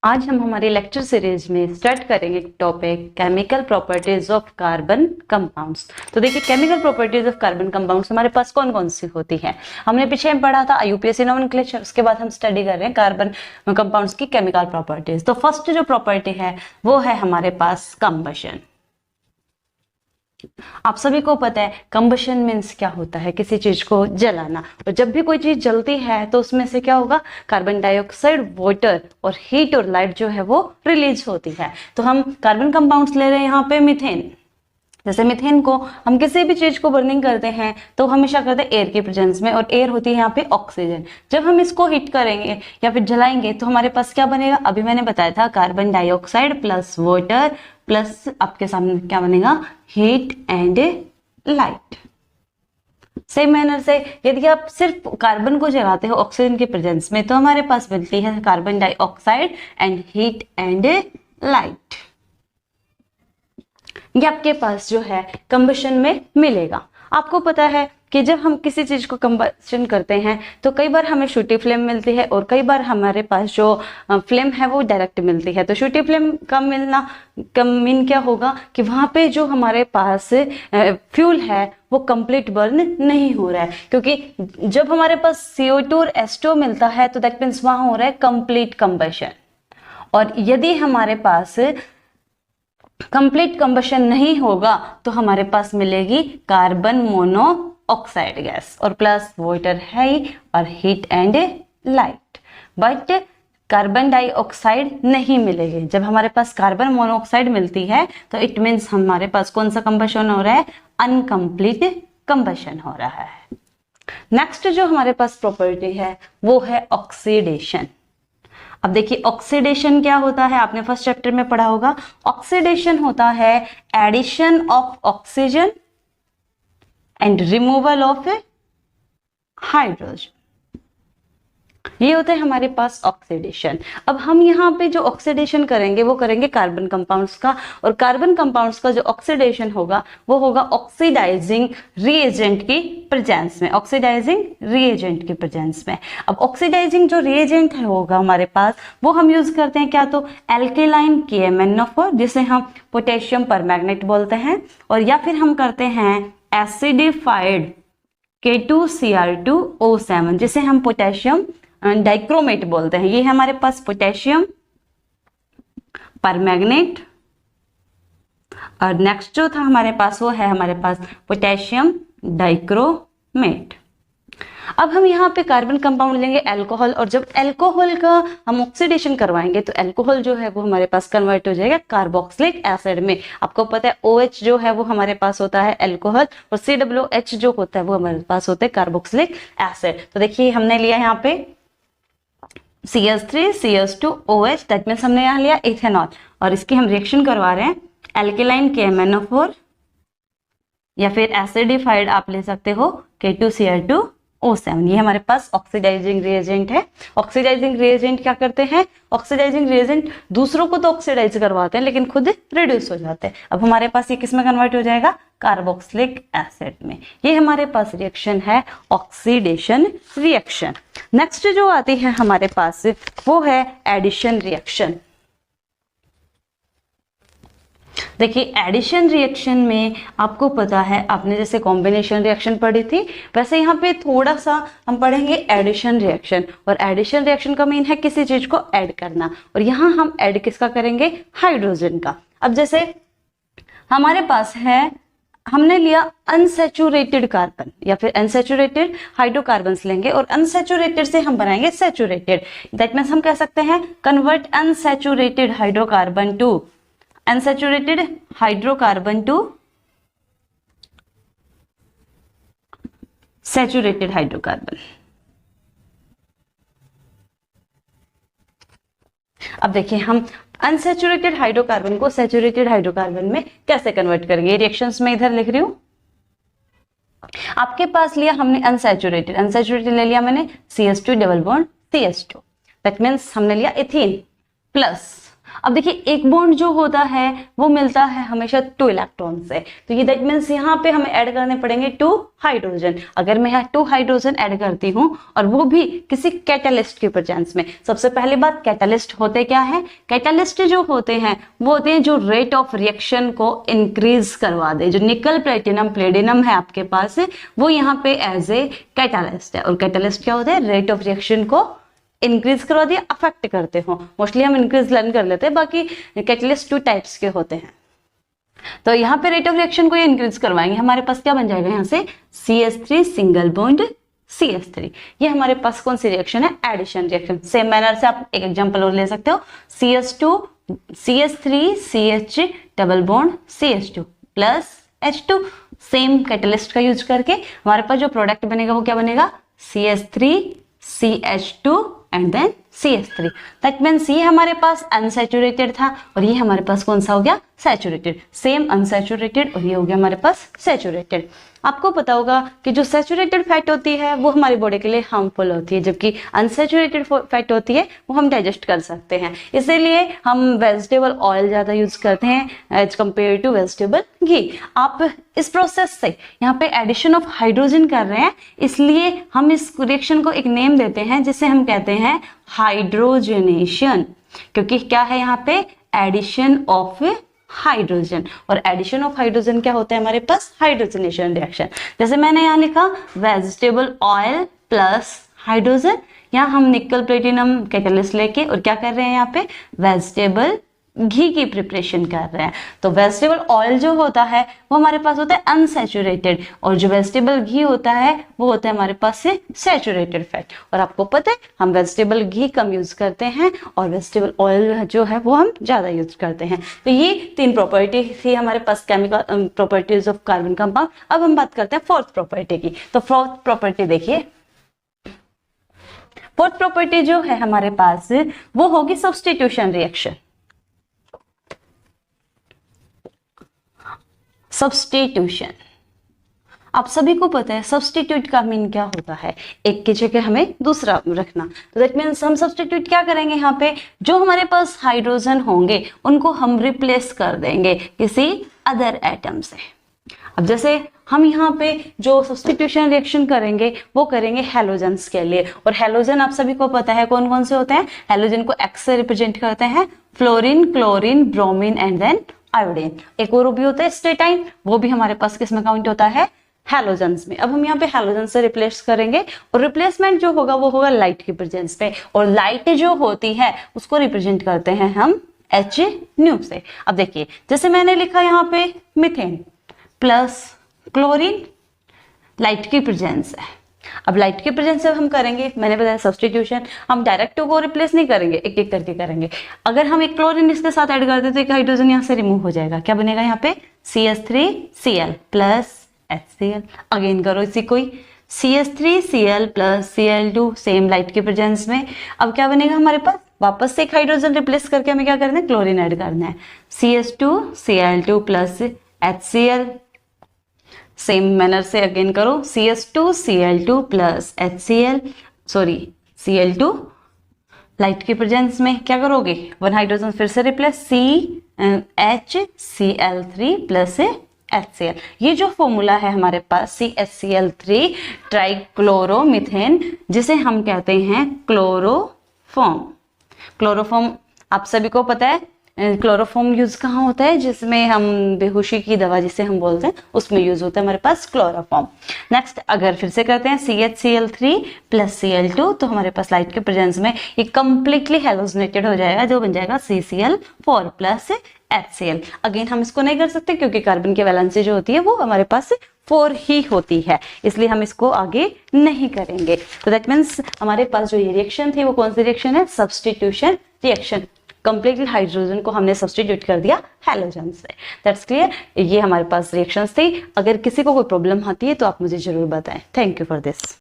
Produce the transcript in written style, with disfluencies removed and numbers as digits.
आज हम हमारी लेक्चर सीरीज में स्टार्ट करेंगे topic chemical properties of carbon compounds. तो देखिए, chemical properties of carbon compounds हमारे पास कौन कौन सी होती है। हमने पीछे में पढ़ा था यूपीएससी नोमेनक्लेचर, उसके बाद हम स्टडी कर रहे हैं कार्बन कंपाउंड्स की केमिकल प्रॉपर्टीज। तो फर्स्ट जो प्रॉपर्टी है वो है हमारे पास कंबशन। आप सभी को पता है कंबशन मीन्स क्या होता है, किसी चीज को जलाना। और जब भी कोई चीज जलती है तो उसमें से क्या होगा, कार्बन डाइऑक्साइड, वाटर और हीट और लाइट जो है वो रिलीज होती है। तो हम कार्बन कंपाउंड्स ले रहे हैं यहाँ पे मीथेन। जैसे मीथेन को हम किसी भी चीज को बर्निंग करते हैं तो हमेशा करते हैं एयर की प्रेजेंस में, और एयर होती है यहाँ पे ऑक्सीजन। जब हम इसको हीट करेंगे या फिर जलाएंगे तो हमारे पास क्या बनेगा, अभी मैंने बताया था carbon dioxide plus water plus आपके सामने क्या बनेगा, heat and light. Same manner से यदि आप सिर्फ कार्बन को जलाते हो ऑक्सीजन के प्रेजेंस में तो हमारे पास बनती है carbon dioxide and heat and light. ये आपके पास जो है कंबशन में मिलेगा। आपको पता है कि जब हम किसी चीज को कंबशन करते हैं तो कई बार हमें शूटी फ्लेम मिलती है और कई बार हमारे पास जो फ्लेम है वो डायरेक्ट मिलती है। तो शूटी फ्लेम का मिलना कम मीन क्या होगा कि वहां पे जो हमारे पास फ्यूल है वो कंप्लीट बर्न नहीं हो रहा है, क्योंकि जब हमारे पास CO2 और H2 मिलता है तो दैट मीन्स वहां हो रहा है कंप्लीट कंबशन। और यदि हमारे पास कंप्लीट कंबशन नहीं होगा तो हमारे पास मिलेगी कार्बन मोनोऑक्साइड गैस और प्लस वाटर है और heat and light. But carbon dioxide नहीं मिलेगी। जब हमारे पास कार्बन मोनोऑक्साइड मिलती है तो इट मीन्स हमारे पास कौन सा कंबशन हो रहा है, अनकंप्लीट कंबशन हो रहा है। नेक्स्ट जो हमारे पास प्रॉपर्टी है वो है ऑक्सीडेशन। अब देखिए ऑक्सीडेशन क्या होता है, आपने फर्स्ट चैप्टर में पढ़ा होगा। ऑक्सीडेशन होता है addition of oxygen and removal of hydrogen. ये होता है हमारे पास ऑक्सीडेशन। अब हम यहाँ पे जो ऑक्सीडेशन करेंगे वो करेंगे कार्बन कंपाउंड्स का, और कार्बन कंपाउंड्स का जो ऑक्सीडेशन होगा वो होगा ऑक्सीडाइजिंग रिएजेंट की प्रेजेंस में, ऑक्सीडाइजिंग रिएजेंट की प्रेजेंस में। अब ऑक्सीडाइजिंग जो रिएजेंट होगा हमारे पास वो हम यूज करते हैं क्या, तो एल्केलाइन KMnO4 जिसे हम पोटेशियम परमैंगनेट बोलते हैं, और या फिर हम करते हैं एसिडिफाइड K2Cr2O7 जिसे हम पोटेशियम डाइक्रोमेट बोलते हैं। ये है हमारे पास पोटेशियम परमैंगनेट, और नेक्स्ट जो था हमारे पास वो है हमारे पास पोटेशियम डाइक्रोमेट। अब हम यहाँ पे कार्बन कंपाउंड लेंगे अल्कोहल, और जब अल्कोहल का हम ऑक्सीडेशन करवाएंगे तो अल्कोहल जो है वो हमारे पास कन्वर्ट हो जाएगा कार्बोक्सिलिक एसिड में। आपको पता है OH जो है वो हमारे पास होता है अल्कोहल, और COOH जो होता है वो हमारे पास होता है कार्बोक्सिलिक एसिड। तो देखिए हमने लिया यहाँ पे CH3 CH2OH, दैट मीन्स हमने यहाँ लिया इथेनॉल, और इसकी हम रिएक्शन करवा रहे हैं एल्केलाइन KMnO4 या फिर एसिडिफाइड आप ले सकते हो K2Cr2O7। ये हमारे पास ऑक्सीडाइजिंग रिएजेंट है। ऑक्सीडाइजिंग रिएजेंट क्या करते हैं, ऑक्सीडाइजिंग रिएजेंट दूसरों को तो ऑक्सीडाइज करवाते हैं लेकिन खुद रिड्यूस हो जाते हैं। अब हमारे पास ये किस में कन्वर्ट हो जाएगा, कार्बोक्सिलिक एसिड में। ये हमारे पास रिएक्शन है ऑक्सीडेशन रिएक्शन। नेक्स्ट जो आती है हमारे पास वो है एडिशन रिएक्शन। देखिए एडिशन रिएक्शन में आपको पता है, आपने जैसे कॉम्बिनेशन रिएक्शन पढ़ी थी वैसे यहाँ पे थोड़ा सा हम पढ़ेंगे एडिशन रिएक्शन। और एडिशन रिएक्शन का मीन है किसी चीज को ऐड करना, और यहाँ हम ऐड किसका करेंगे, हाइड्रोजन का। अब जैसे हमारे पास है, हमने लिया अनसैचुरेटेड कार्बन या फिर अनसैचुरेटेड हाइड्रोकार्बन्स लेंगे, और अनसैचुरेटेड से हम बनाएंगे सैचुरेटेड। दैट मीन्स हम कह सकते हैं convert unsaturated hydrocarbon to unsaturated hydrocarbon to saturated hydrocarbon. अब देखिए हम अनसैचुरेटेड हाइड्रोकार्बन को सैचुरेटेड हाइड्रोकार्बन में कैसे कन्वर्ट करेंगे। रिएक्शंस में इधर लिख रही हूं, आपके पास लिया हमने अनसैचुरेटेड ले लिया मैंने CH2 double bond CH2, that means हमने लिया इथीन प्लस अब देखिए एक बॉन्ड जो होता है वो मिलता है हमेशा 2 इलेक्ट्रॉन से, तो ये दैट मीन्स यहाँ पे हमें ऐड करने पड़ेंगे 2 हाइड्रोजन। अगर मैं यहाँ 2 हाइड्रोजन ऐड करती हूँ और वो भी किसी कैटालिस्ट के प्रेजेंस में, सबसे पहली बात कैटालिस्ट होते क्या है, कैटालिस्ट जो होते हैं वो होते हैं जो रेट ऑफ रिएक्शन को इंक्रीज करवा दे। जो निकल प्लेटिनम प्लेडिनम है आपके पास वो यहाँ पे एज ए कैटालिस्ट है, और कैटालिस्ट क्या होता है, रेट ऑफ रिएक्शन को इंक्रीज करवा दिया, अफेक्ट करते हो। मोस्टली हम इंक्रीज लर्न कर लेते हैं, बाकी कैटलिस्ट 2 टाइप्स के होते हैं। तो यहाँ पे रेट ऑफ रिएक्शन को ये इंक्रीज करवाएंगे, हमारे पास क्या बन जाएगा यहाँ से CH3 सिंगल बॉन्ड CH3। ये हमारे पास कौन सी रिएक्शन है, एडिशन रिएक्शन। सेम मैनर से आप एक एग्जांपल और ले सकते हो, CH2 CH3 CH double bond CH2 plus H2। Same catalyst का यूज करके हमारे पास जो प्रोडक्ट बनेगा वो क्या बनेगा, CH3 CH2 and then CH3। That means ये हमारे पास अनसैचुरेटेड था और ये हमारे पास कौन सा हो गया, सैचुरेटेड। सेम अनसैचुरेटेड और ये हो गया हमारे पास सैचुरेटेड। आपको पता होगा कि जो सैचुरेटेड फैट होती है वो हमारी बॉडी के लिए हार्मफुल होती है, जबकि अनसैचुरेटेड फैट होती है वो हम डाइजेस्ट कर सकते हैं। इसीलिए हम वेजिटेबल ऑयल ज़्यादा यूज करते हैं एज कम्पेयर टू वेजिटेबल घी। आप इस प्रोसेस से यहाँ पे एडिशन ऑफ हाइड्रोजन कर रहे हैं, इसलिए हम इस रिएक्शन को एक नेम देते हैं जिसे हम कहते हैं हाइड्रोजनेशन, क्योंकि क्या है यहाँ पे एडिशन ऑफ हाइड्रोजन। और एडिशन ऑफ हाइड्रोजन क्या होता है हमारे पास, हाइड्रोजनेशन रिएक्शन। जैसे मैंने यहाँ लिखा वेजिटेबल ऑयल प्लस हाइड्रोजन, यहाँ हम निकल प्लेटिनम कैटलिस्ट लेके और क्या कर रहे हैं यहाँ पे वेजिटेबल घी की प्रिपरेशन कर रहे हैं। तो वेजिटेबल ऑयल जो होता है वो हमारे पास होता है अनसैचुरेटेड, और जो वेजिटेबल घी होता है वो होता है हमारे पास से सैचुरेटेड फैट। और आपको पता है हम वेजिटेबल घी कम यूज करते हैं और वेजिटेबल ऑयल जो है वो हम ज्यादा यूज करते हैं। तो ये 3 प्रॉपर्टी थी हमारे पास chemical properties of carbon compound. अब हम बात करते हैं 4th प्रॉपर्टी की। तो 4th प्रॉपर्टी देखिए, 4th प्रॉपर्टी जो है हमारे पास वो होगी सब्स्टिट्यूशन रिएक्शन। सब्स्टिट्यूशन, आप सभी को पता है सब्स्टिट्यूट का मीन क्या होता है, एक की जगह हमें दूसरा रखना। तो दैट मीन्स हम सब्स्टिट्यूट क्या करेंगे, यहाँ पे जो हमारे पास हाइड्रोजन होंगे उनको हम रिप्लेस कर देंगे किसी अदर एटम से। अब जैसे हम यहाँ पे जो सब्स्टिट्यूशन रिएक्शन करेंगे वो करेंगे हैलोजन्स के लिए, और हैलोजन आप सभी को पता है कौन कौन से होते हैं। हैलोजन को एक्स से रिप्रेजेंट करते हैं, fluorine, chlorine, bromine and then iodine. एक और भी होता है स्टेटाइन, वो भी हमारे पास किस में काउंट होता है, हैलोजन्स में। अब हम यहाँ पे हैलोजन से रिप्लेस करेंगे और रिप्लेसमेंट जो होगा वो होगा लाइट की प्रेजेंस पे, और लाइट जो होती है उसको रिप्रेजेंट करते हैं हम H से। अब देखिए जैसे मैंने लिखा यहाँ पे मीथेन प्लस क्लोरीन, लाइट की प्रेजेंस है। अब लाइट के प्रेजेंस से हम करेंगे, मैंने बताया सब्स्टिट्यूशन, हम डायरेक्ट को रिप्लेस नहीं करेंगे, एक एक करके करेंगे। अगर हम एक क्लोरीन इसके साथ ऐड कर दें तो एक हाइड्रोजन यहाँ से रिमूव हो जाएगा, क्या बनेगा यहाँ पे CH3Cl प्लस HCl। अगेन करो इसी कोई CH3Cl plus Cl2, same light के प्रेजेंस में। अब क्या बनेगा हमारे पास, वापस से एक हाइड्रोजन रिप्लेस करके हमें क्या करना है, क्लोरीन ऐड करना है, CH2Cl2 plus HCl। Same manner से अगेन करो CH2Cl2 plus HCl, sorry Cl2, light के प्रेजेंस में क्या करोगे, 1 हाइड्रोजन फिर से रिप्लेस CHCl3 प्लस HCl। ये जो फॉर्मूला है हमारे पास CHCl3 ट्राइक्लोरोमीथेन, जिसे हम कहते हैं क्लोरोफॉर्म। क्लोरोफॉर्म आप सभी को पता है, क्लोरोफॉर्म यूज कहाँ होता है, जिसमें हम बेहोशी की दवा जिसे हम बोलते हैं उसमें यूज होता है हमारे पास क्लोरोफॉर्म। नेक्स्ट अगर फिर से करते हैं CHCl3 प्लस Cl2, तो हमारे पास लाइट के प्रेजेंस में ये कंप्लीटली हेलोजनेटेड हो जाएगा, जो बन जाएगा CCl4 प्लस HCl। अगेन हम इसको नहीं कर सकते क्योंकि कार्बन की वैलेंसी जो होती है वो हमारे पास 4 ही होती है, इसलिए हम इसको आगे नहीं करेंगे। तो दैट मीन्स हमारे पास जो ये रिएक्शन थी वो कौन सी रिएक्शन है, सब्स्टिट्यूशन रिएक्शन। कंप्लीटली हाइड्रोजन को हमने सब्स्टिट्यूट कर दिया हैलोजन से। That's clear. ये हमारे पास रिएक्शंस थी। अगर किसी को कोई प्रॉब्लम आती है तो आप मुझे जरूर बताएं। Thank you for this.